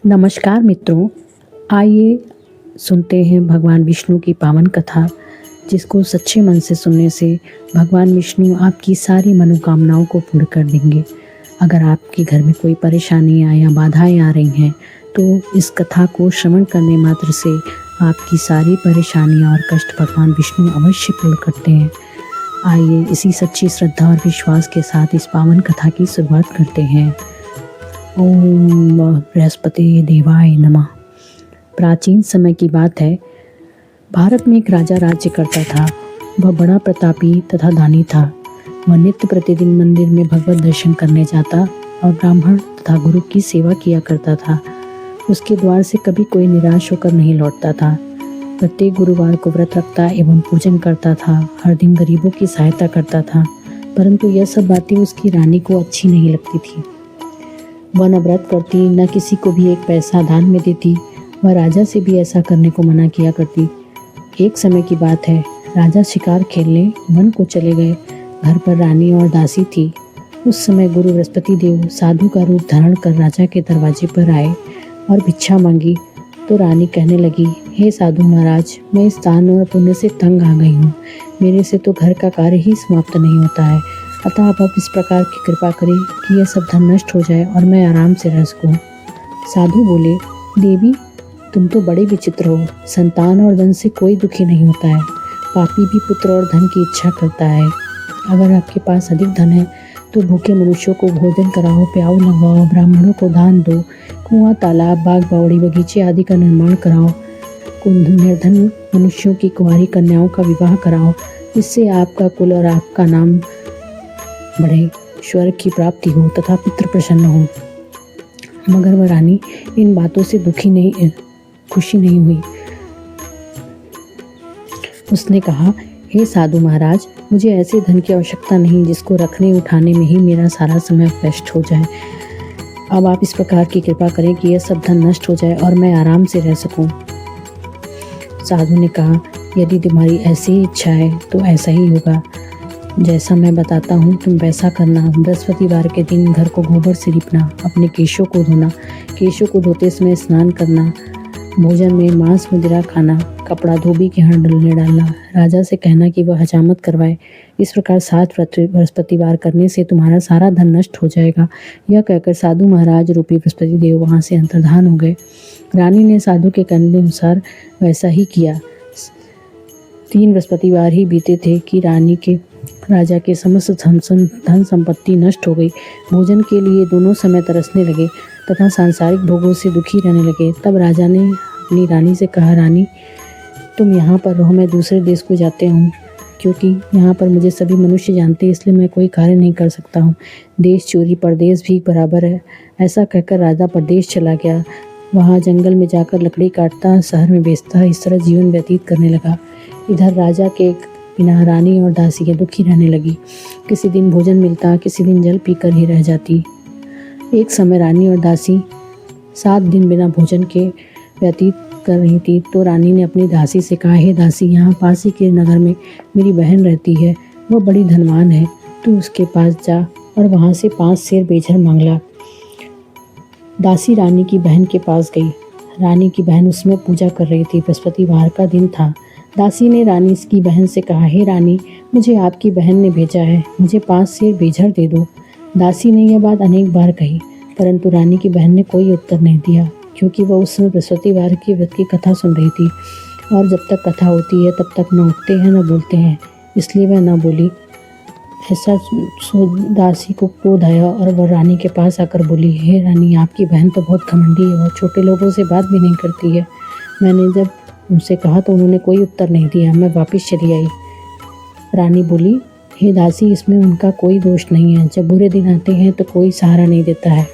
नमस्कार मित्रों, आइए सुनते हैं भगवान विष्णु की पावन कथा, जिसको सच्चे मन से सुनने से भगवान विष्णु आपकी सारी मनोकामनाओं को पूर्ण कर देंगे। अगर आपके घर में कोई परेशानियाँ या बाधाएं आ रही हैं, तो इस कथा को श्रवण करने मात्र से आपकी सारी परेशानियाँ और कष्ट भगवान विष्णु अवश्य पूर्ण करते हैं। आइए इसी सच्ची श्रद्धा और विश्वास के साथ इस पावन कथा की शुरुआत करते हैं। ओम बृहस्पति देवाय नमः। प्राचीन समय की बात है। भारत में एक राजा राज्य करता था। वह बड़ा प्रतापी तथा दानी था। वह नित्य प्रतिदिन मंदिर में भगवत दर्शन करने जाता और ब्राह्मण तथा गुरु की सेवा किया करता था। उसके द्वार से कभी कोई निराश होकर नहीं लौटता था। प्रत्येक गुरुवार को व्रत रखता एवं पूजन करता था। हर दिन गरीबों की सहायता करता था। परंतु यह सब बातें उसकी रानी को अच्छी नहीं लगती थी। वह न व्रत करती, न किसी को भी एक पैसा दान में देती। वह राजा से भी ऐसा करने को मना किया करती। एक समय की बात है, राजा शिकार खेलने वन को चले गए। घर पर रानी और दासी थी। उस समय गुरु बृहस्पति देव साधु का रूप धारण कर राजा के दरवाजे पर आए और भिक्षा मांगी। तो रानी कहने लगी, हे साधु महाराज, मैं इस दान और पुण्य से तंग आ गई हूँ। मेरे से तो घर का कार्य ही समाप्त नहीं होता है। अतः आप इस प्रकार की कृपा करें कि यह सब धन नष्ट हो जाए और मैं आराम से रह सकूं। साधु बोले, देवी, तुम तो बड़े विचित्र हो। संतान और धन से कोई दुखी नहीं होता है। पापी भी पुत्र और धन की इच्छा करता है। अगर आपके पास अधिक धन है तो भूखे मनुष्यों को भोजन कराओ, प्याऊ लगवाओ, ब्राह्मणों को दान दो, कुआं, तालाब, बाग, बावड़ी, बगीचे आदि का निर्माण कराओ, निर्धन मनुष्यों की कुंवारी कन्याओं का विवाह कराओ। इससे आपका कुल और आपका नाम बढ़े, स्वर्ग की प्राप्ति हो तथा पितृ प्रसन्न हो। मगर वह रानी इन बातों से खुशी नहीं हुई। उसने कहा, हे साधु महाराज, मुझे ऐसे धन की आवश्यकता नहीं जिसको रखने उठाने में ही मेरा सारा समय नष्ट हो जाए। अब आप इस प्रकार की कृपा करें कि यह सब धन नष्ट हो जाए और मैं आराम से रह सकूं। साधु ने कहा, यदि तुम्हारी ऐसी ही इच्छा है तो ऐसा ही होगा। जैसा मैं बताता हूँ तुम वैसा करना। बृहस्पतिवार के दिन घर को गोबर से लीपना, अपने केशों को धोना, केशों को धोते समय स्नान करना, भोजन में मांस मदिरा खाना, कपड़ा धोबी के यहाँ डालना, राजा से कहना कि वह हजामत करवाए। इस प्रकार 7 बृहस्पतिवार करने से तुम्हारा सारा धन नष्ट हो जाएगा। यह कहकर साधु महाराज रूपी बृहस्पति देव वहाँ से अंतर्धान हो गए। रानी ने साधु के कहने अनुसार वैसा ही किया। 3 बृहस्पतिवार ही बीते थे कि राजा के समस्त धन संपत्ति नष्ट हो गई। भोजन के लिए दोनों समय तरसने लगे तथा सांसारिक भोगों से दुखी रहने लगे। तब राजा ने अपनी रानी से कहा, रानी, तुम यहाँ पर रहो, मैं दूसरे देश को जाते हूँ, क्योंकि यहाँ पर मुझे सभी मनुष्य जानते हैं, इसलिए मैं कोई कार्य नहीं कर सकता हूँ। देश चोरी परदेश भी बराबर है। ऐसा कहकर राजा परदेश चला गया। वहाँ जंगल में जाकर लकड़ी काटता, शहर में बेचता, इस तरह जीवन व्यतीत करने लगा। इधर राजा के बिना रानी और दासी दुखी रहने लगी। किसी दिन भोजन मिलता, किसी दिन जल पीकर ही रह जाती। एक समय रानी और दासी 7 दिन बिना भोजन के व्यतीत कर रही थी। तो रानी ने अपनी दासी से कहा, हे दासी, यहाँ पास ही के नगर में मेरी बहन रहती है। वह बड़ी धनवान है। तू उसके पास जा और वहाँ से 5 सेर बेझर मांग ला। दासी रानी की बहन के पास गई। रानी की बहन उसमें पूजा कर रही थी। बृहस्पतिवार का दिन था। दासी ने रानी की बहन से कहा, हे रानी, मुझे आपकी बहन ने भेजा है, मुझे 5 सेर बेझर दे दो। दासी ने यह बात अनेक बार कही, परंतु रानी की बहन ने कोई उत्तर नहीं दिया, क्योंकि वह उस समय बृहस्पतिवार की व्रत की कथा सुन रही थी। और जब तक कथा होती है तब तक न उठते हैं न बोलते हैं, इसलिए वह न बोली। ऐसा दासी को क्रोध आया और वह रानी के पास आकर बोली, हे रानी, आपकी बहन तो बहुत घमंडी है, वह छोटे लोगों से बात भी नहीं करती है। मैंने जब उनसे कहा तो उन्होंने कोई उत्तर नहीं दिया। मैं वापस चली आई। रानी बोली, हे दासी, इसमें उनका कोई दोष नहीं है। जब बुरे दिन आते हैं तो कोई सहारा नहीं देता है।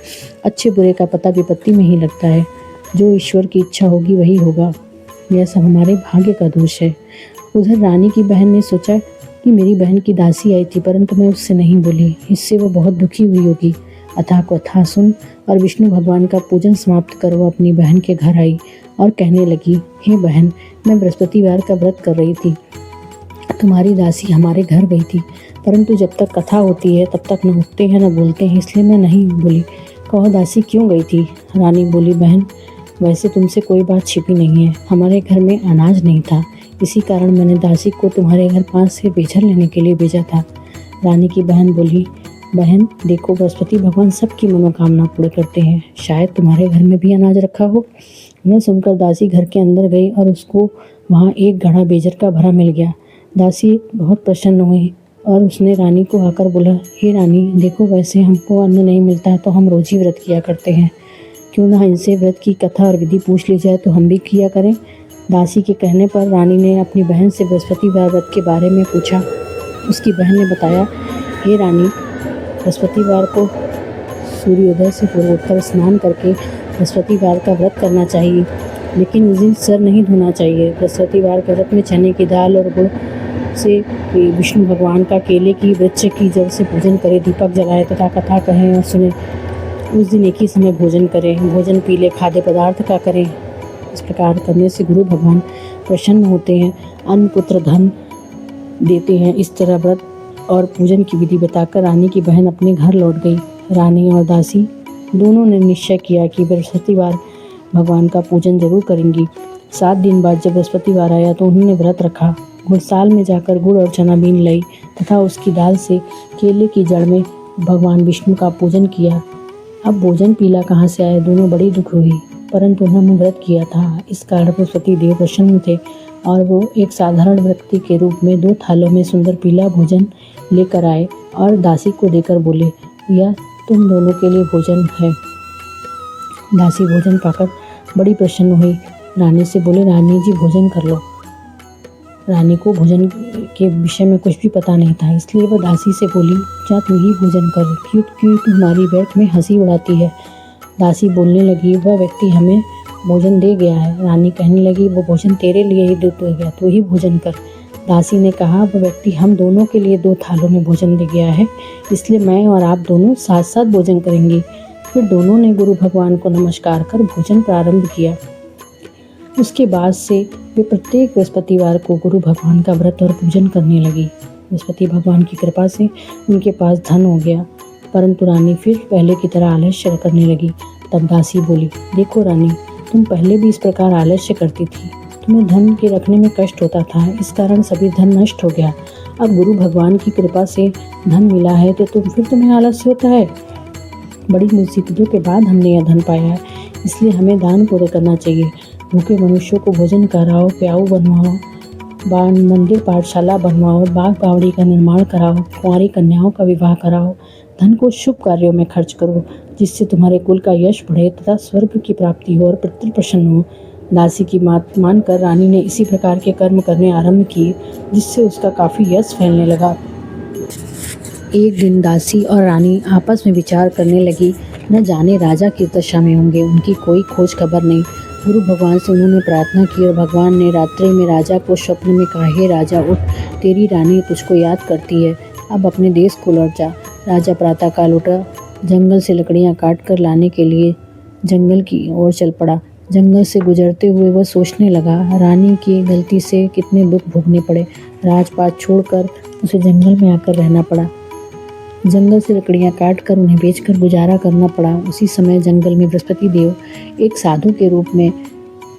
अच्छे बुरे का पता विपत्ति में ही लगता है। जो ईश्वर की इच्छा होगी वही होगा। यह सब हमारे भाग्य का दोष है। उधर रानी की बहन ने सोचा कि मेरी बहन की दासी आई थी, परंतु मैं उससे नहीं बोली, इससे वो बहुत दुखी हुई होगी। अतः कथा सुन और विष्णु भगवान का पूजन समाप्त कर वो अपनी बहन के घर आई और कहने लगी, हे बहन, मैं बृहस्पतिवार का व्रत कर रही थी। तुम्हारी दासी हमारे घर गई थी, परंतु जब तक कथा होती है तब तक न उठते हैं न बोलते हैं, इसलिए मैं नहीं बोली। कहो दासी क्यों गई थी? रानी बोली, बहन वैसे तुमसे कोई बात छिपी नहीं है, हमारे घर में अनाज नहीं था, इसी कारण मैंने दासी को तुम्हारे घर 5 से बेचर लेने के लिए भेजा था। रानी की बहन बोली, बहन देखो बृहस्पति भगवान सबकी मनोकामना पूरी करते हैं, शायद तुम्हारे घर में भी अनाज रखा हो। यह सुनकर दासी घर के अंदर गई और उसको वहाँ एक घड़ा बेजर का भरा मिल गया। दासी बहुत प्रसन्न हुई और उसने रानी को आकर बोला, हे रानी देखो वैसे हमको अन्न नहीं मिलता तो हम रोजी व्रत किया करते हैं, क्यों ना इनसे व्रत की कथा और विधि पूछ ली जाए तो हम भी किया करें। दासी के कहने पर रानी ने अपनी बहन से बृहस्पतिवार व्रत के बारे में पूछा। उसकी बहन ने बताया, हे रानी बृहस्पतिवार को सूर्योदय से पूर्व उठकर स्नान करके बृहस्पतिवार का व्रत करना चाहिए, लेकिन उस दिन सर नहीं धोना चाहिए। बृहस्पतिवार के व्रत में चने की दाल और गुड़ से विष्णु भगवान का केले की वृक्ष की जड़ से पूजन करें, दीपक जलाएं तथा कथा कहें और सुने। उस दिन एक ही समय भोजन करें, भोजन पीले खाद्य पदार्थ का करें। इस प्रकार करने से गुरु भगवान प्रसन्न होते हैं, अन्न पुत्र धन देते हैं। इस तरह व्रत और पूजन की विधि बताकर रानी की बहन अपने घर लौट गई। रानी और दासी दोनों ने निश्चय किया कि बृहस्पतिवार भगवान का पूजन जरूर करेंगी। 7 दिन बाद जब बृहस्पतिवार आया तो उन्होंने व्रत रखा। गुड़साल में जाकर गुड़ और चना बीन लाई तथा उसकी दाल से केले की जड़ में भगवान विष्णु का पूजन किया। अब भोजन पीला कहाँ से आए, दोनों बड़ी दुख हुई, परंतु उन्होंने व्रत किया था, इस कारण बृहस्पति देव प्रसन्न थे और वो एक साधारण व्यक्ति के रूप में 2 थालों में सुंदर पीला भोजन लेकर आए और दासी को देकर बोले, यह तुम दोनों के लिए भोजन है। दासी भोजन पाकर बड़ी प्रसन्न हुई, रानी से बोले, रानी जी भोजन कर लो। रानी को भोजन के विषय में कुछ भी पता नहीं था, इसलिए वह दासी से बोली, जा तू ही भोजन कर, क्यों तुम्हारी बैठ में हंसी उड़ाती है। दासी बोलने लगी, वह व्यक्ति हमें भोजन दे गया है। रानी कहने लगी, वो भोजन तेरे लिए ही दे गया, तू ही भोजन कर। दासी ने कहा, वह व्यक्ति हम दोनों के लिए 2 थालों में भोजन दे गया है, इसलिए मैं और आप दोनों साथ साथ भोजन करेंगे। फिर दोनों ने गुरु भगवान को नमस्कार कर भोजन प्रारंभ किया। उसके बाद से वे प्रत्येक बृहस्पतिवार को गुरु भगवान का व्रत और पूजन करने लगी। बृहस्पति भगवान की कृपा से उनके पास धन हो गया, परंतु रानी फिर पहले की तरह आलस्य करने लगी। तब दासी बोली, देखो रानी, तुम पहले भी इस प्रकार आलस्य करती थी, तुम्हें धन के रखने में कष्ट होता था, इस कारण सभी धन नष्ट हो गया। अब गुरु भगवान की कृपा से धन मिला है तो तुम्हें आलस्य होता है। बड़ी मुसीबतों के बाद हमने यह धन पाया है, इसलिए हमें दान पुण्य करना चाहिए। भूखे मनुष्यों को भोजन कराओ, प्याऊ बनवाओ, मंदिर पाठशाला बनवाओ, बाग बावड़ी का निर्माण कराओ, कुंवारी कन्याओं का विवाह कराओ। धन को शुभ कार्यों में खर्च करो, जिससे तुम्हारे कुल का यश बढ़े तथा स्वर्ग की प्राप्ति हो और पितृ प्रसन्न हो। दासी की बात मानकर रानी ने इसी प्रकार के कर्म करने आरंभ किए, जिससे उसका काफ़ी यश फैलने लगा। एक दिन दासी और रानी आपस में विचार करने लगी, न जाने राजा किस दशा में होंगे, उनकी कोई खोज खबर नहीं। गुरु भगवान से उन्होंने प्रार्थना की और भगवान ने रात्रि में राजा को स्वप्न में कहा, हे राजा उठ, तेरी रानी तुझको याद करती है, अब अपने देश को लौट जा। राजा प्रातःकाल उठा, जंगल से लकड़ियाँ काट कर लाने के लिए जंगल की ओर चल पड़ा। जंगल से गुजरते हुए वह सोचने लगा, रानी की गलती से कितने दुख भोगने पड़े, राजपाट छोड़कर उसे जंगल में आकर रहना पड़ा। जंगल से लकड़ियाँ काट कर उन्हें बेचकर गुजारा करना पड़ा। उसी समय जंगल में बृहस्पति देव एक साधु के रूप में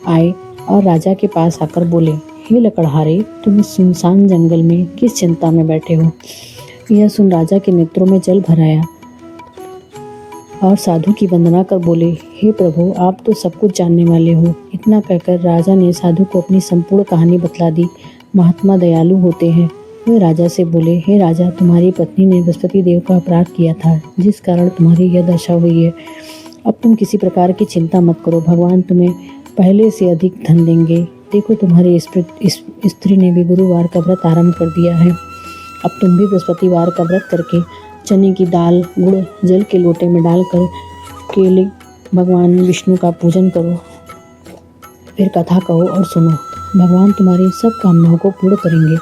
आए और राजा के पास आकर बोले, हे लकड़हारे, तुम इस सुनसान जंगल में किस चिंता में बैठे हो। यह सुन राजा के नेत्रों में जल भर आया और साधु की वंदना कर बोले, हे प्रभु, आप तो सब कुछ जानने वाले हो। इतना कहकर राजा ने साधु को अपनी संपूर्ण कहानी बतला दी। महात्मा दयालु होते हैं। वे राजा से बोले, हे राजा, तुम्हारी पत्नी ने बृहस्पति देव का अपराध किया था, जिस कारण तुम्हारी यह दशा हुई है। अब तुम किसी प्रकार की चिंता मत करो, भगवान तुम्हें पहले से अधिक धन देंगे। देखो, तुम्हारी स्त्री ने भी गुरुवार का व्रत आरंभ कर दिया है। अब तुम भी बृहस्पतिवार का व्रत करके चने की दाल, गुड़ जल के लोटे में डालकर केले भगवान विष्णु का पूजन करो, फिर कथा कहो और सुनो। भगवान तुम्हारी सब कामनाओं को पूर्ण करेंगे।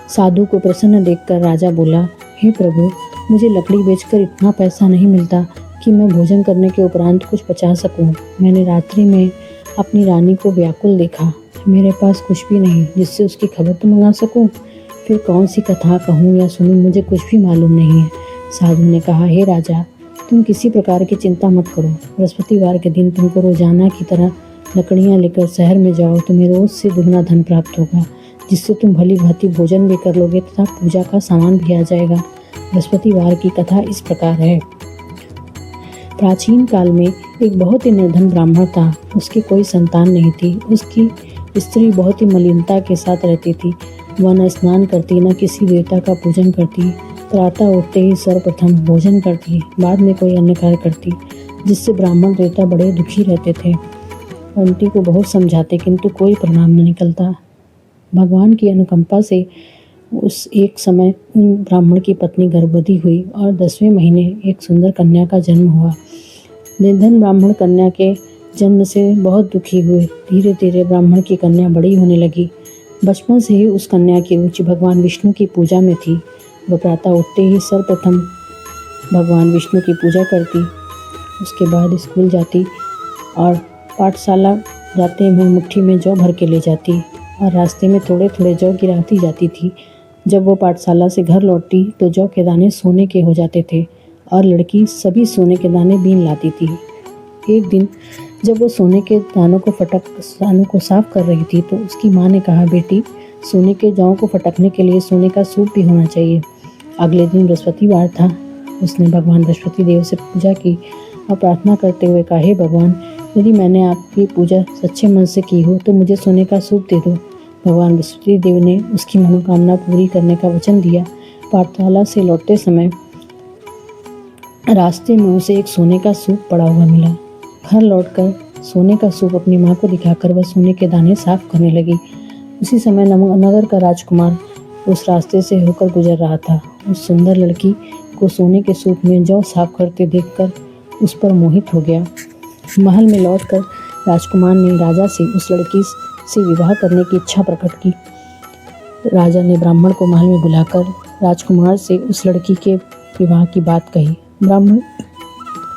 साधु को प्रसन्न देखकर राजा बोला, हे प्रभु, मुझे लकड़ी बेचकर इतना पैसा नहीं मिलता कि मैं भोजन करने के उपरांत कुछ बचा सकूं। मैंने रात्रि में अपनी रानी को व्याकुल देखा, मेरे पास कुछ भी नहीं जिससे उसकी खबर तो मंगा सकूं। फिर कौन सी कथा कहूँ या सुनूं, मुझे कुछ भी मालूम नहीं है। साधु ने कहा, हे राजा, तुम किसी प्रकार की चिंता मत करो। बृहस्पतिवार के दिन तुमको रोजाना की तरह लकड़ियाँ लेकर शहर में जाओ। तुम्हें रोज से दुगना धन प्राप्त होगा, जिससे तुम भली भांति भोजन भी कर लोगे तथा पूजा का सामान भी आ जाएगा। बृहस्पतिवार की कथा इस प्रकार है। प्राचीन काल में एक बहुत ही निर्धन ब्राह्मण था। उसकी कोई संतान नहीं थी। उसकी स्त्री बहुत ही मलिनता के साथ रहती थी। वह न स्नान करती, न किसी देवता का पूजन करती। प्रातः उठते ही सर्वप्रथम भोजन करती, बाद में कोई अन्य कार्य करती, जिससे ब्राह्मण देवता बड़े दुखी रहते थे। बंटी को बहुत समझाते किंतु कोई परिणाम न निकलता। भगवान की अनुकंपा से उस एक समय उन ब्राह्मण की पत्नी गर्भवती हुई और 10वें महीने एक सुंदर कन्या का जन्म हुआ। निर्धन ब्राह्मण कन्या के जन्म से बहुत दुखी हुए। धीरे धीरे ब्राह्मण की कन्या बड़ी होने लगी। बचपन से ही उस कन्या की रुचि भगवान विष्णु की पूजा में थी। वह प्रातः उठते ही सर्वप्रथम भगवान विष्णु की पूजा करती, उसके बाद स्कूल जाती और पाठशाला जाते में मुट्ठी में जौ भर के ले जाती और रास्ते में थोड़े थोड़े जौ गिराती जाती थी। जब वो पाठशाला से घर लौटती तो जौ के दाने सोने के हो जाते थे और लड़की सभी सोने के दाने बीन लाती थी। एक दिन जब वो सोने के दानों को साफ कर रही थी तो उसकी माँ ने कहा, बेटी, सोने के जौ को फटकने के लिए सोने का सूप भी होना चाहिए। अगले दिन बृहस्पतिवार था। उसने भगवान बृहस्पति देव से पूजा की और प्रार्थना करते हुए कहा, हे भगवान, यदि मैंने आपकी पूजा सच्चे मन से की हो तो मुझे सोने का सूप दे दो। भगवान बृहस्पति देव ने उसकी मनोकामना पूरी करने का वचन दिया। पाठशाला से लौटते समय रास्ते में उसे एक सोने का सूप पड़ा हुआ मिला। घर लौटकर सोने का सूप अपनी माँ को दिखाकर वह सोने के दाने साफ करने लगी। उसी समय नगर का राजकुमार उस रास्ते से होकर गुजर रहा था। उस सुंदर लड़की को सोने के सूप में जौ साफ करते देखकर उस पर मोहित हो गया। महल में लौटकर राजकुमार ने राजा से उस लड़की से विवाह करने की इच्छा प्रकट की। राजा ने ब्राह्मण को महल में बुलाकर राजकुमार से उस लड़की के विवाह की बात कही। ब्राह्मण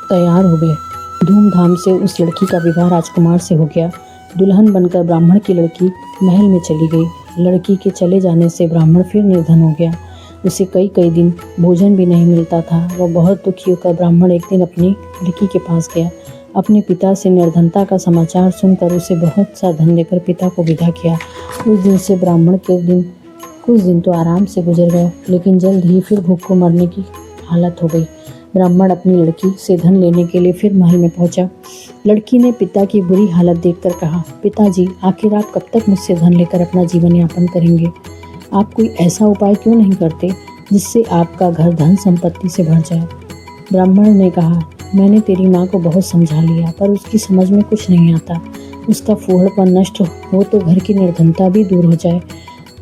तैयार हो गए। धूमधाम से उस लड़की का विवाह राजकुमार से हो गया। दुल्हन बनकर ब्राह्मण की लड़की महल में चली गई। लड़की के चले जाने से ब्राह्मण फिर निर्धन हो गया। उसे कई दिन भोजन भी नहीं मिलता था। वह बहुत दुखी होकर ब्राह्मण एक दिन अपनी लड़की के पास गया। अपने पिता से निर्धनता का समाचार सुनकर उसे बहुत सा धन देकर पिता को विदा किया। उस दिन से ब्राह्मण के दिन कुछ दिन तो आराम से गुजर गए, लेकिन जल्द ही फिर भूख को मरने की हालत हो गई। ब्राह्मण अपनी लड़की से धन लेने के लिए फिर महल में पहुंचा। लड़की ने पिता की बुरी हालत देखकर कहा, पिताजी, आखिर आप कब तक मुझसे धन लेकर अपना जीवन यापन करेंगे? आप कोई ऐसा उपाय क्यों नहीं करते जिससे आपका घर धन संपत्ति से भर जाए? ब्राह्मण ने कहा, मैंने तेरी माँ को बहुत समझा लिया, पर उसकी समझ में कुछ नहीं आता। उसका फूहड़पन नष्ट हो तो घर की निर्धनता भी दूर हो जाए।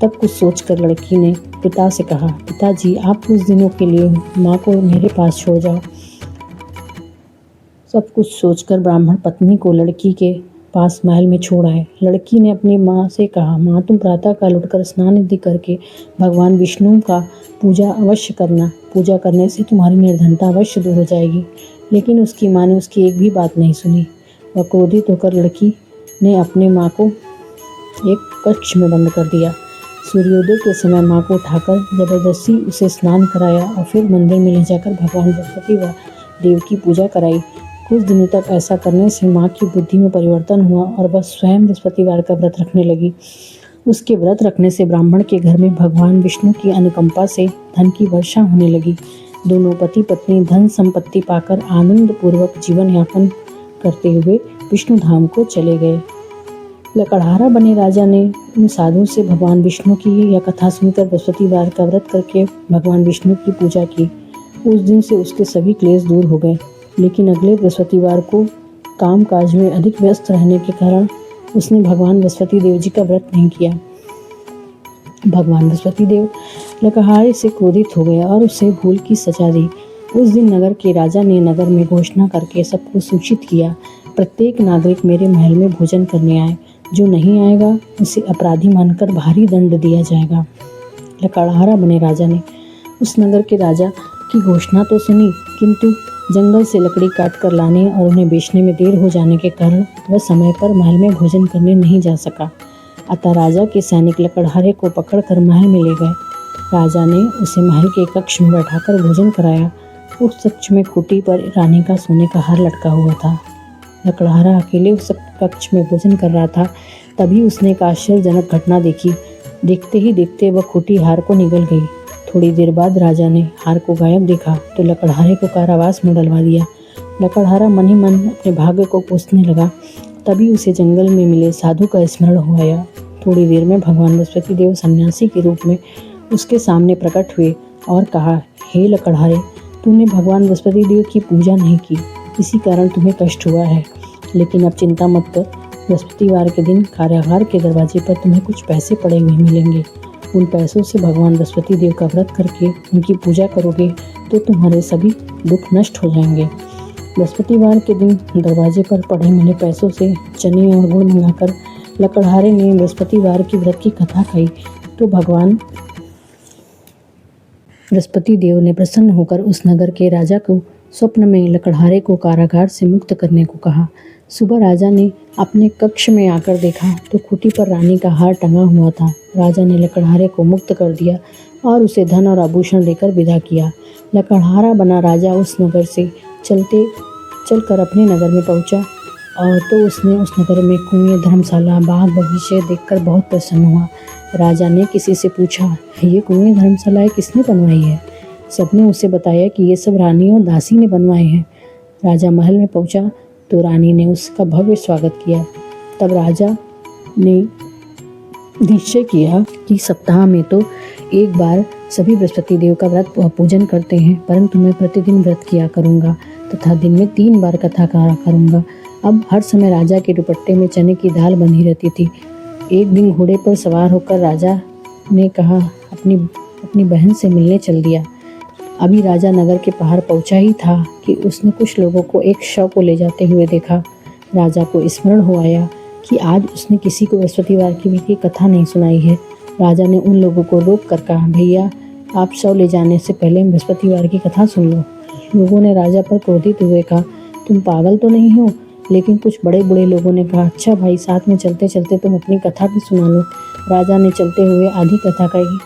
तब कुछ सोचकर लड़की ने पिता से कहा, पिताजी, आप कुछ दिनों के लिए माँ को मेरे पास छोड़ जाओ। सब कुछ सोचकर ब्राह्मण पत्नी को लड़की के पास महल में छोड़ आए। लड़की ने अपनी माँ से कहा, माँ, तुम प्रातःकाल उठकर स्नान आदि करके भगवान विष्णु का पूजा अवश्य करना। पूजा करने से तुम्हारी निर्धनता अवश्य दूर हो जाएगी। लेकिन उसकी माँ ने उसकी एक भी बात नहीं सुनी। वह क्रोधित होकर लड़की ने अपने माँ को एक कक्ष में बंद कर दिया। सूर्योदय के समय माँ को उठाकर जबरदस्ती उसे स्नान कराया और फिर मंदिर में ले जाकर भगवान बृहस्पति देव की पूजा कराई। कुछ दिनों तक ऐसा करने से माँ की बुद्धि में परिवर्तन हुआ और वह स्वयं बृहस्पतिवार का व्रत रखने लगी। उसके व्रत रखने से ब्राह्मण के घर में भगवान विष्णु की अनुकंपा से धन की वर्षा होने लगी। दोनों पति पत्नी धन संपत्ति पाकर आनंद पूर्वक जीवन यापन करते हुए विष्णु धाम को चले गए। लकड़हारा बने राजा ने उन साधु से भगवान विष्णु की यह कथा सुनकर बृहस्पतिवार का व्रत करके भगवान विष्णु की पूजा की। उस दिन से उसके सभी क्लेश दूर हो गए। लेकिन अगले बृहस्पतिवार को काम काज में अधिक व्यस्त रहने के कारण उसने भगवान बृहस्पति देव जी का व्रत नहीं किया। भगवान बृहस्पति देव लकड़हारे से क्रोधित हो गए और उसे भूल की सजा दी। उस दिन नगर के राजा ने नगर में घोषणा करके सबको सूचित किया, प्रत्येक नागरिक मेरे महल में भोजन करने आए। जो नहीं आएगा उसे अपराधी मानकर भारी दंड दिया जाएगा। लकड़हारा बने राजा ने उस नगर के राजा की घोषणा तो सुनी, किंतु जंगल से लकड़ी काट कर लाने और उन्हें बेचने में देर हो जाने के कारण वह समय पर महल में भोजन करने नहीं जा सका। अतः राजा के सैनिक लकड़हारे को पकड़कर महल में ले गए। राजा ने उसे महल के कक्ष में बैठाकर भोजन कराया। उस कक्ष में खूंटी पर रानी का सोने का हार लटका हुआ था। लकड़हारा अकेले उस कक्ष में भोजन कर रहा था। तभी उसने एक आश्चर्यजनक घटना देखी। देखते ही देखते वह खूंटी हार को निगल गई। थोड़ी देर बाद राजा ने हार को गायब देखा तो लकड़हारे को कारावास में डलवा दिया। लकड़हारा मन ही मन अपने भाग्य को कोसने लगा। तभी उसे जंगल में मिले साधु का स्मरण हो आया। थोड़ी देर में भगवान बृहस्पति देव सन्यासी के रूप में उसके सामने प्रकट हुए और कहा, हे लकड़हारे, तूने भगवान बृहस्पति देव की पूजा नहीं की, इसी कारण तुम्हें कष्ट हुआ है। लेकिन अब चिंता मत कर, बृहस्पतिवार के दिन कारागार के दरवाजे पर तुम्हें कुछ पैसे पड़े हुए मिलेंगे। उन पैसों से भगवान बृहस्पति देव का व्रत करके उनकी पूजा करोगे तो तुम्हारे सभी दुख नष्ट हो जाएंगे। बृहस्पतिवार के दिन दरवाजे पर पड़े मिले पैसों से चने और गुड़ मंगाकर लकड़हारे ने बृहस्पतिवार की व्रत की कथा कही तो भगवान बृहस्पति देव ने प्रसन्न होकर उस नगर के राजा को स्वप्न में लकड़हारे को कारागार से मुक्त करने को कहा। सुबह राजा ने अपने कक्ष में आकर देखा तो खूंटी पर रानी का हार टंगा हुआ था। राजा ने लकड़हारे को मुक्त कर दिया और उसे धन और आभूषण देकर विदा किया। लकड़हारा बना राजा उस नगर से चलकर अपने नगर में पहुंचा और तो उसने उस नगर में कुएं, धर्मशाला, बाग बगीचे देखकर बहुत प्रसन्न हुआ। राजा ने किसी से पूछा, ये कुएं धर्मशालाएं किसने बनवाई है? सबने उसे बताया कि ये सब रानी और दासी ने बनवाए हैं। राजा महल में पहुंचा तो रानी ने उसका भव्य स्वागत किया। तब राजा ने निश्चय किया कि सप्ताह में तो एक बार सभी बृहस्पति देव का व्रत पूजन करते हैं, परंतु मैं प्रतिदिन व्रत किया करूँगा तथा दिन में 3 बार कथा करा करूँगा। अब हर समय राजा के दुपट्टे में चने की दाल बंधी रहती थी। एक दिन घोड़े पर सवार होकर राजा ने कहा अपनी बहन से मिलने चल दिया। अभी राजा नगर के बाहर पहुंचा ही था कि उसने कुछ लोगों को एक शव को ले जाते हुए देखा। राजा को स्मरण हो आया कि आज उसने किसी को बृहस्पतिवार की कथा नहीं सुनाई है। राजा ने उन लोगों को रोक कर कहा, भैया, आप शव ले जाने से पहले बृहस्पतिवार की कथा सुन लो। लोगों ने राजा पर क्रोधित हुए कहा, तुम पागल तो नहीं हो? लेकिन कुछ बड़े बूढ़े लोगों ने कहा, अच्छा भाई, साथ में चलते चलते तुम अपनी कथा भी सुना लो। राजा ने चलते हुए आधी कथा कही।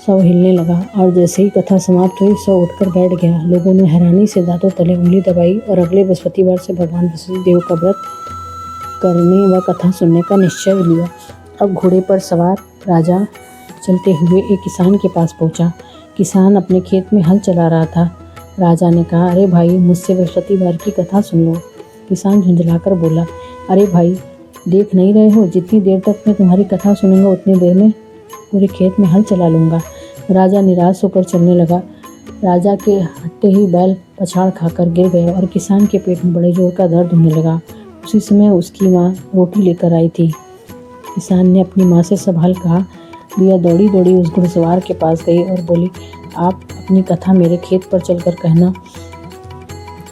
शव हिलने लगा और जैसे ही कथा समाप्त हुई शव उठकर बैठ गया। लोगों ने हैरानी से दांतों तले उंगली दबाई और अगले बृहस्पतिवार से भगवान बृहस्पति देव का व्रत करने व कथा सुनने का निश्चय लिया। अब घोड़े पर सवार राजा चलते हुए एक किसान के पास पहुंचा। किसान अपने खेत में हल चला रहा था। राजा ने कहा, अरे भाई, मुझसे बृहस्पतिवार की कथा सुन लो। किसान झुंझलाकर बोला, अरे भाई, देख नहीं रहे हो, जितनी देर तक मैं तुम्हारी कथा सुनूंगा उतनी देर में पूरे खेत में हल चला लूँगा। राजा निराश होकर चलने लगा। राजा के हटते ही बैल पछाड़ खाकर गिर गए और किसान के पेट में बड़े जोर का दर्द होने लगा। उसी समय उसकी माँ रोटी लेकर आई थी। किसान ने अपनी माँ से सब हाल कहा। दिया दौड़ी दौड़ी उस घुड़सवार के पास गई और बोली, आप अपनी कथा मेरे खेत पर चलकर कहना।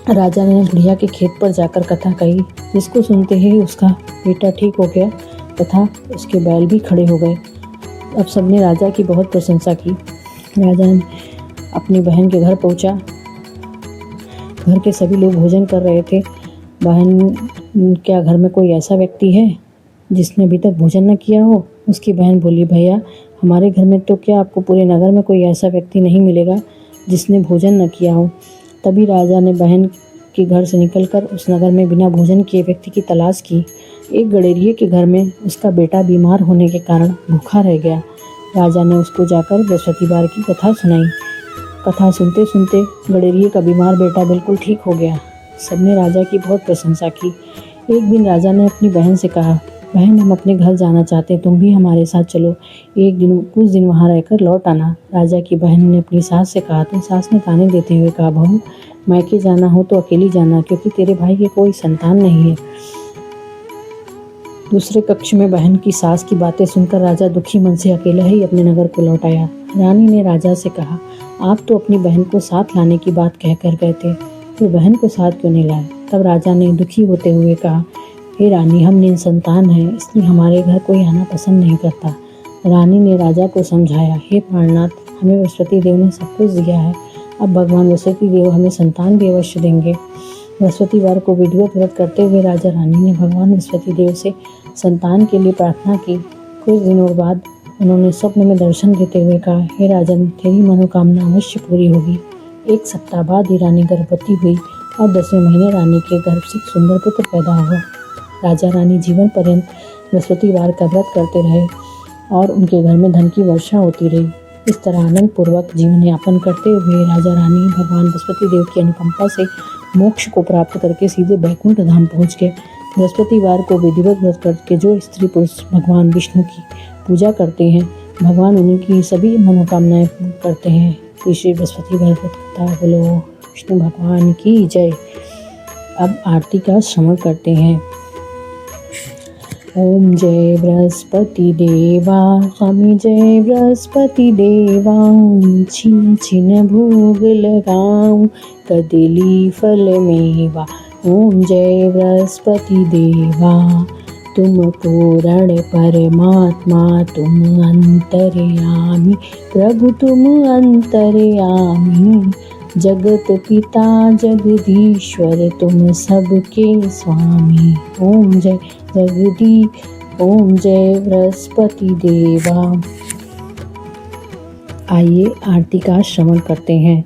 राजा ने बुढ़िया के खेत पर जाकर कथा कही, जिसको सुनते ही उसका बेटा ठीक हो गया तथा उसके बैल भी खड़े हो गए। अब सबने राजा की बहुत प्रशंसा की। राजा ने अपनी बहन के घर पहुंचा। घर के सभी लोग भोजन कर रहे थे। बहन, क्या घर में कोई ऐसा व्यक्ति है जिसने अभी तक भोजन न किया हो? उसकी बहन बोली, भैया, हमारे घर में तो क्या आपको पूरे नगर में कोई ऐसा व्यक्ति नहीं मिलेगा जिसने भोजन न किया हो। तभी राजा ने बहन के घर से निकलकर उस नगर में बिना भोजन किए व्यक्ति की तलाश की। एक गडेरिये के घर में उसका बेटा बीमार होने के कारण भूखा रह गया। राजा ने उसको जाकर बृहस्पतिवार की कथा सुनाई। कथा सुनते सुनते गडेरिये का बीमार बेटा बिल्कुल ठीक हो गया। सबने राजा की बहुत प्रशंसा की। एक दिन राजा ने अपनी बहन से कहा, बहन, हम अपने घर जाना चाहते हैं, तुम भी हमारे साथ चलो। कुछ दिन वहाँ रहकर लौट आना। राजा की बहन ने अपनी सास से कहा तो सास ने ताने देते हुए कहा, बहू, मायके जाना हो तो अकेली जाना, क्योंकि तेरे भाई की कोई संतान नहीं है। दूसरे कक्ष में बहन की सास की बातें सुनकर राजा दुखी मन से अकेला ही अपने नगर को लौट आया। रानी ने राजा से कहा, आप तो अपनी बहन को साथ लाने की बात कहकर गए थे, तो बहन को साथ क्यों नहीं लाए? तब राजा ने दुखी होते हुए कहा, हे रानी, हम निसंतान हैं, इसलिए हमारे घर कोई आना पसंद नहीं करता। रानी ने राजा को समझाया, हे प्राणनाथ, हमें बृहस्पति देव ने सब कुछ दिया है, अब भगवान बृहस्पति देव हमें संतान भी अवश्य देंगे। बृहस्पतिवार को विधिवत व्रत करते हुए राजा रानी ने भगवान बृहस्पति देव से संतान के लिए प्रार्थना की। कुछ दिनों बाद उन्होंने स्वप्न में दर्शन देते हुए कहा, हे राजन, तेरी मनोकामना अवश्य पूरी होगी। 1 सप्ताह बाद ही रानी गर्भवती हुई और 10वें महीने रानी के गर्भ से एक सुंदर पुत्र पैदा हुआ। राजा रानी जीवन पर्यंत बृहस्पतिवार का व्रत करते रहे और उनके घर में धन की वर्षा होती रही। इस तरह आनंद पूर्वक जीवन यापन करते हुए राजा रानी भगवान बृहस्पति देव की अनुकंपा से मोक्ष को प्राप्त करके सीधे बैकुंठ धाम पहुँच गए। बृहस्पतिवार को विधिवत व्रत करके जो स्त्री पुरुष भगवान विष्णु की पूजा करते हैं, भगवान उनकी सभी मनोकामनाएं पूर्ण करते हैं। तो श्री बृहस्पतिवार व्रत कथा बोलो विष्णु भगवान की जय। अब आरती का श्रवण करते हैं। ओम जय बृहस्पति देवा, स्वामी जय बृहस्पति देवा। छिन छिन भोग लगाऊं, कदली फल मेवा। ओम जय बृहस्पति देवा, तुम पूर्ण परमात्मा, तुम अंतर्यामी प्रभु, तुम अंतर्यामी। जगत पिता जगदीश्वर, तुम सबके स्वामी। ओम जय ओम जय बृहस्पति देवा। आइए आरती का श्रवण करते हैं।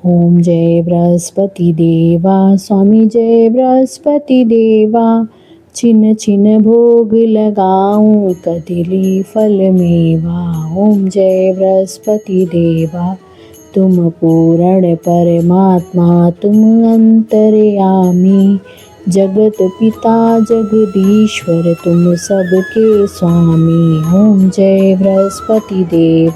ओम जय बृहस्पति देवा, स्वामी जय बृहस्पति देवा। छिन छिन भोग लगाऊं, कदली फल मेवा। ओम जय बृहस्पति देवा, तुम पूर्ण परमात्मा, तुम अंतर्यामी। जगत पिता जगदीश्वर, तुम सबके स्वामी। ओम जय बृहस्पति देव,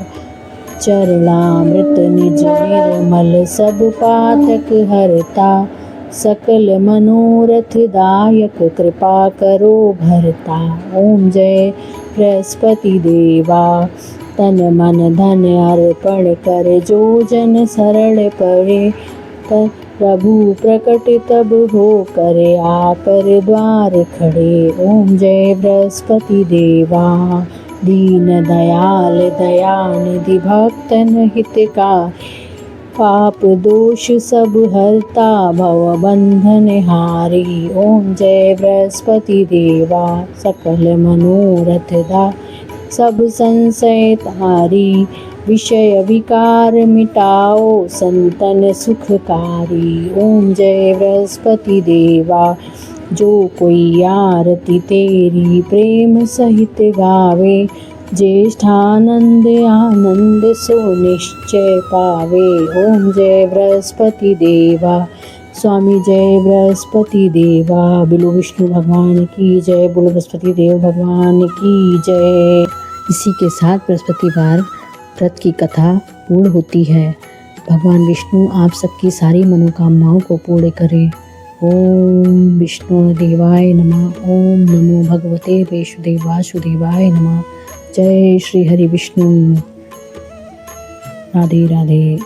चरणामृत निज निर्मल, सब पातक हरता। सकल मनोरथ दायक, कृपा करो भरता। ओम जय बृहस्पति देवा, तन मन धन अर्पण कर, जो जन शरण पड़े। प्रभु प्रकट तब हो करे, आकर द्वार खड़े। ओम जय बृहस्पति देवा, दीन दयाल दयानिधि, भक्तन हितकार। पाप दोष सब हरता, भव बंधन हारी। ओम जय बृहस्पति देवा, सकल मनोरथ दा, सब संशय तारी। विषय विकार मिटाओ, संतन सुखकारी। ओम जय बृहस्पति देवा, जो कोई आरती तेरी प्रेम सहित गावे। ज्येष्ठानंद आनंद सो निश्चय पावे। ओम जय बृहस्पति देवा, स्वामी जय बृहस्पति देवा। बोलो विष्णु भगवान की जय, बोलो बृहस्पति देव भगवान की जय। इसी के साथ बृहस्पतिवार व्रत की कथा पूर्ण होती है। भगवान विष्णु आप सबकी सारी मनोकामनाओं को पूर्ण करें। ओम विष्णु देवाय नमः। ओम नमो भगवते वासुदेवाय नमः। जय श्री हरि विष्णु। राधे राधे।